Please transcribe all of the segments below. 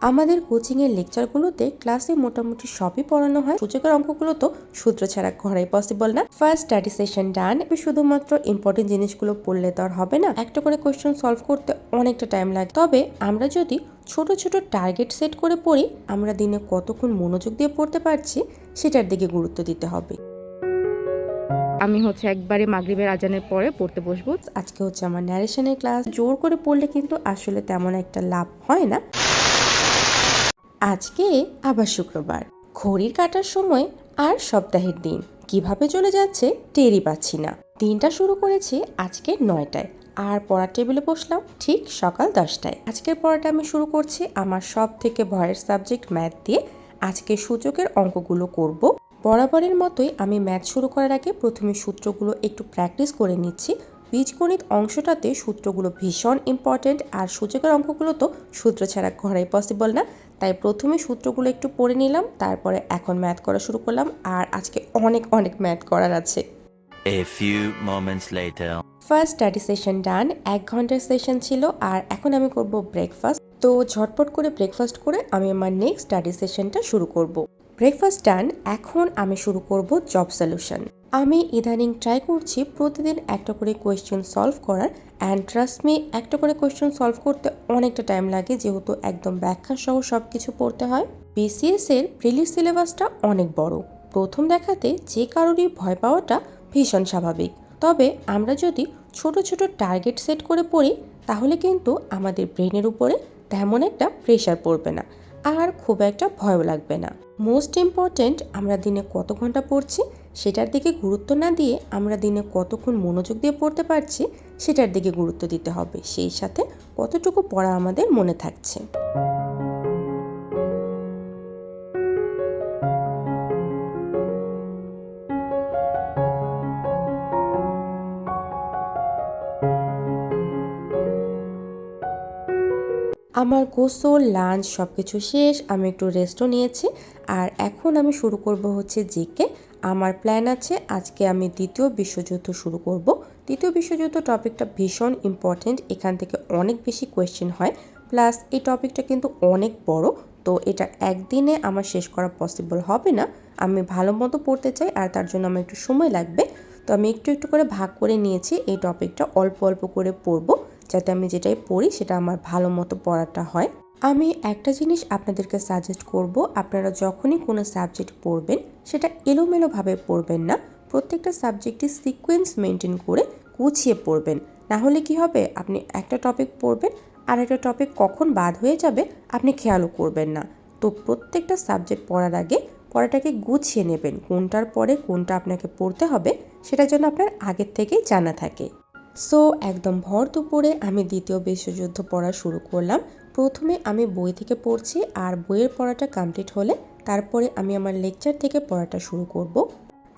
আমাদের কোচিংয়ের লেকচারগুলোতে ক্লাসে মোটামুটি সবই পড়ানো হয়। সূচকের অঙ্কগুলো তো সূত্র ছাড়া করাই পসিবল না। ফার্স্ট স্টাডি সেশন ডান। শুধুমাত্র ইম্পর্টেন্ট জিনিসগুলো পড়লে তো আর হবে না, একটা করে কোয়েশ্চেন সলভ করতে অনেকটা টাইম লাগে। তবে আমরা যদি ছোট ছোট টার্গেট সেট করে পড়ি, আমরা দিনে কতক্ষণ মনোযোগ দিয়ে পড়তে পারছি সেটার দিকে গুরুত্ব দিতে হবে। আমি একবারে মাগরিবের আজানের পরে পড়তে বসবো। আজকে আমার ন্যারেশনের ক্লাস। জোর করে পড়লে কিন্তু আসলে তেমন একটা লাভ হয় না। আজকে আবার শুক্রবার, ঘড়ির কাটার সময় আর সপ্তাহের দিন কিভাবে চলে যাচ্ছে টেরই পাচ্ছি না। দিনটা শুরু করেছি আজকে 9টায়, আর পড়ার টেবিলে বসলাম ঠিক সকাল 10টায়। আজকের পড়াটা আমি শুরু করছি আমার সব থেকে ভয়ের সাবজেক্ট ম্যাথ দিয়ে। আজকে সূচকের অঙ্কগুলো করব। বরাবরের মতোই আমি ম্যাথ শুরু করার আগে প্রথমে সূত্রগুলো একটু প্র্যাকটিস করে নিচ্ছি। বীজগণিত অংশটাতে সূত্রগুলো ভীষণ ইম্পর্টেন্ট, আর সূচকের অঙ্কগুলো তো সূত্র ছাড়া করাই পসিবল না। তাই প্রথমে সূত্রগুলো একটু পড়ে নিলাম, তারপরে এখন ম্যাথ করা শুরু করলাম। আর আজকে অনেক অনেক ম্যাথ করার আছে। A few moments later. First study session done. 1 ঘন্টার সেশন ছিল, আর এখন আমি করব ব্রেকফাস্ট। তো ঝটপট করে ব্রেকফাস্ট করে আমি আমার নেক্সট স্টাডি সেশনটা শুরু করব। ব্রেকফাস্ট ডান। এখন আমি শুরু করব জব সলিউশন। আমি ইদানিং ট্রাই করছি প্রতিদিন একটা করে কোয়েশ্চেন সলভ করার। অ্যান্ড ট্রাস্ট মি, একটা করে কোয়েশ্চেন সলভ করতে অনেকটা টাইম লাগে, যেহেতু একদম ব্যাখ্যা সহ সব কিছু পড়তে হয়। বিসিএস এর প্রিলির সিলেবাসটা অনেক বড়। প্রথম দেখাতে যে কারোরই ভয় পাওয়াটা ভীষণ স্বাভাবিক। তবে আমরা যদি ছোট ছোট টার্গেট সেট করে পড়ি, তাহলে কিন্তু আমাদের ব্রেনের উপরে তেমন একটা প্রেশার পড়বে না, আর খুব একটা ভয়ও লাগবে না। মোস্ট ইম্পর্ট্যান্ট, আমরা দিনে কত ঘন্টা পড়ছি সেটার দিকে গুরুত্ব না দিয়ে আমরা দিনে কতক্ষণ মনোযোগ দিয়ে পড়তে পারছি সেটার দিকে গুরুত্ব দিতে হবে। সেই সাথে কতটুকু পড়া আমাদের মনে থাকছে। আমার গোসল, লাঞ্চ সব কিছু শেষ। আমি একটু রেস্টও নিয়েছি, আর এখন আমি শুরু করব জিকে। আমার প্ল্যান আছে আজকে আমি দ্বিতীয় বিশ্বযুদ্ধ শুরু করব। দ্বিতীয় বিশ্বযুদ্ধ টপিকটা ভীষণ ইম্পর্টেন্ট, এখান থেকে অনেক বেশি কোয়েশ্চেন হয়। প্লাস এই টপিকটা কিন্তু অনেক বড়, তো এটা একদিনে আমার শেষ করা পসিবল হবে না। আমি ভালো মতো পড়তে চাই, আর তার জন্য আমার একটু সময় লাগবে। তো আমি একটু একটু করে ভাগ করে নিয়েছি এই টপিকটা, অল্প অল্প করে পড়বো, যাতে আমি যেটাই পড়ি সেটা আমার ভালো মতো পড়াটা হয়। আমি একটা জিনিস আপনাদেরকে সাজেস্ট করব, আপনারা যখনই কোনো সাবজেক্ট পড়বেন সেটা এলোমেলোভাবে পড়বেন না। প্রত্যেকটা সাবজেক্টই সিকোয়েন্স মেনটেন করে গুছিয়ে পড়বেন। না হলে কি হবে, আপনি একটা টপিক পড়বেন আর একটা টপিক কখন বাদ হয়ে যাবে আপনি খেয়ালও করবেন না। তো প্রত্যেকটা সাবজেক্ট পড়ার আগে পড়াটাকে গুছিয়ে নেবেন, কোনটার পরে কোনটা আপনাকে পড়তে হবে সেটা যেন আপনার আগের থেকেই জানা থাকে। সো একদম ভর দুপুরে আমি দ্বিতীয় বিশ্বযুদ্ধ পড়া শুরু করলাম। প্রথমে আমি বই থেকে পড়ছি, আর বইয়ের পড়াটা কমপ্লিট হলে তারপরে আমি আমার লেকচার থেকে পড়াটা শুরু করব।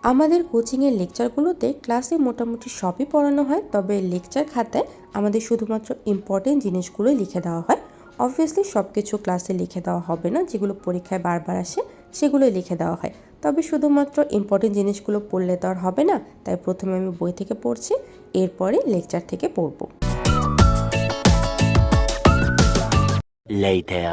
আমাদের কোচিংয়ের লেকচারগুলোতে ক্লাসে মোটামুটি সবই পড়ানো হয়, তবে লেকচার খাতায় আমাদের শুধুমাত্র ইম্পর্টেন্ট জিনিসগুলোই লিখে দেওয়া হয়। অবভিয়াসলি সব কিছু ক্লাসে লিখে দেওয়া হবে না, যেগুলো পরীক্ষায় বারবার আসে সেগুলোই লিখে দেওয়া হয়। তবে শুধুমাত্র ইম্পর্টেন্ট জিনিসগুলো পড়লে তো আর হবে না, তাই প্রথমে আমি বই থেকে পড়ছি, এরপরে লেকচার থেকে পড়ব। Later.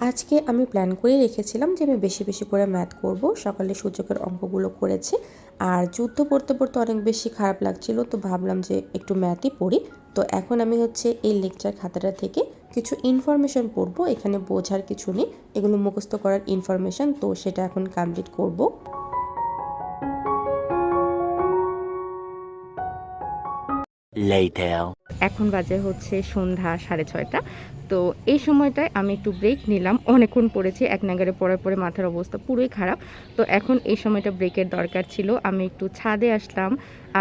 আজকে আমি প্ল্যান করে রেখেছিলাম যে আমি বেশি বেশি করে ম্যাথ করব। সকালে সূচকের অঙ্কগুলো করেছি, আর যুদ্ধ পড়তে পড়তে অনেক বেশি খারাপ লাগছিল, তো ভাবলাম যে একটু ম্যাথই পড়ি। তো এখন আমি এই লেকচার খাতাটা থেকে কিছু ইনফরমেশন পড়ব। এখানে বোঝার কিছু নেই, এগুলো মুখস্থ করার ইনফরমেশন, তো সেটা এখন কমপ্লিট করব। Later. এখন বাজে সন্ধ্যা 6:30। তো এই সময়টায় আমি একটু ব্রেক নিলাম। অনেকক্ষণ পড়েছি, এক নাগারে পড়ার পরে মাথার অবস্থা পুরোই খারাপ। তো এখন এই সময়টা ব্রেকের দরকার ছিল। আমি একটু ছাদে আসলাম,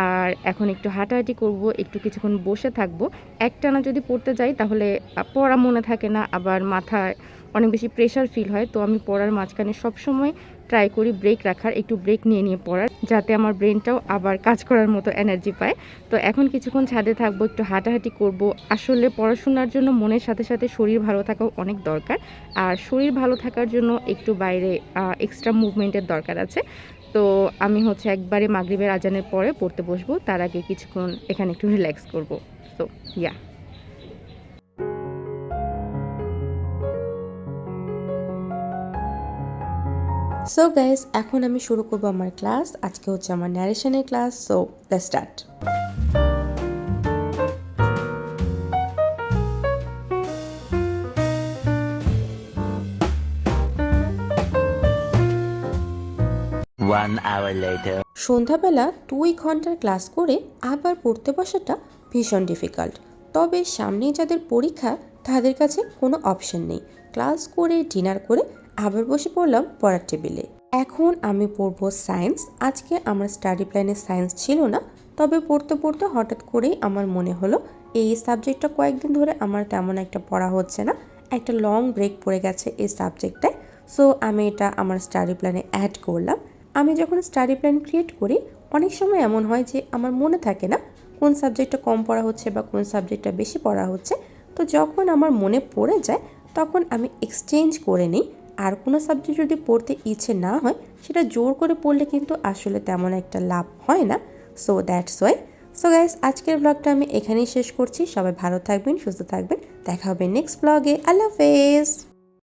আর এখন একটু হাঁটাহাঁটি করব, একটু কিছুক্ষণ বসে থাকবো। একটানা যদি পড়তে যাই তাহলে পড়া মনে থাকে না, আবার মাথায় অনেক বেশি প্রেশার ফিল হয়। তো আমি পড়ার মাঝখানে সবসময় ট্রাই করি ব্রেক রাখার, একটু ব্রেক নিয়ে নিয়ে পড়ার, যাতে আমার ব্রেনটাও আবার কাজ করার মতো এনার্জি পায়। তো এখন কিছুক্ষণ ছাদে থাকবো, একটু হাঁটাহাঁটি করব। আসলে পড়াশোনার জন্য মনের সাথে সাথে শরীর ভালো থাকাও অনেক দরকার, আর শরীর ভালো থাকার জন্য একটু বাইরে এক্সট্রা মুভমেন্টের দরকার আছে। তো আমি হচ্ছে একবারে মাগরিবের আজানের পরে পড়তে বসবো, তার আগে কিছুক্ষণ এখানে একটু রিল্যাক্স করব। So yeah. সো গাইস, এখন আমি শুরু করব আমার ক্লাস। আজকে হচ্ছে আমার ন্যারেশনের ক্লাস। So let's start. One hour later. সন্ধ্যাবেলা 2 ঘন্টার ক্লাস করে আবার পড়তে বসাটা ভীষণ ডিফিকাল্ট। তবে সামনেই যাদের পরীক্ষা তাদের কাছে কোনো অপশন নেই। ক্লাস করে ডিনার করে আবার বসে পড়লাম পড়ার টেবিলে। এখন আমি পড়বো সায়েন্স। আজকে আমার স্টাডি প্ল্যানে সায়েন্স ছিল না, তবে পড়তে পড়তে হঠাৎ করেই আমার মনে হলো এই সাবজেক্টটা কয়েকদিন ধরে আমার তেমন একটা পড়া হচ্ছে না, একটা লং ব্রেক পড়ে গেছে এই সাবজেক্টটায়। সো আমি এটা আমার স্টাডি প্ল্যানে অ্যাড করলাম। আমি যখন স্টাডি প্ল্যান ক্রিয়েট করি অনেক সময় এমন হয় যে আমার মনে থাকে না কোন সাবজেক্টটা কম পড়া হচ্ছে বা কোন সাবজেক্টটা বেশি পড়া হচ্ছে। তো যখন আমার মনে পড়ে যায় তখন আমি এক্সচেঞ্জ করে নিই। আর কোনো সাবজেক্ট যদি পড়তে ইচ্ছে না হয় সেটা জোর করে পড়লে কিন্তু আসলে তেমন একটা লাভ হয় না। So that's why. So guys, আজকের ব্লগটা আমি এখানেই শেষ করছি। সবাই ভালো থাকবেন, সুস্থ থাকবেন। দেখা হবে নেক্সট ব্লগে। আল্লাহ হাফেজ।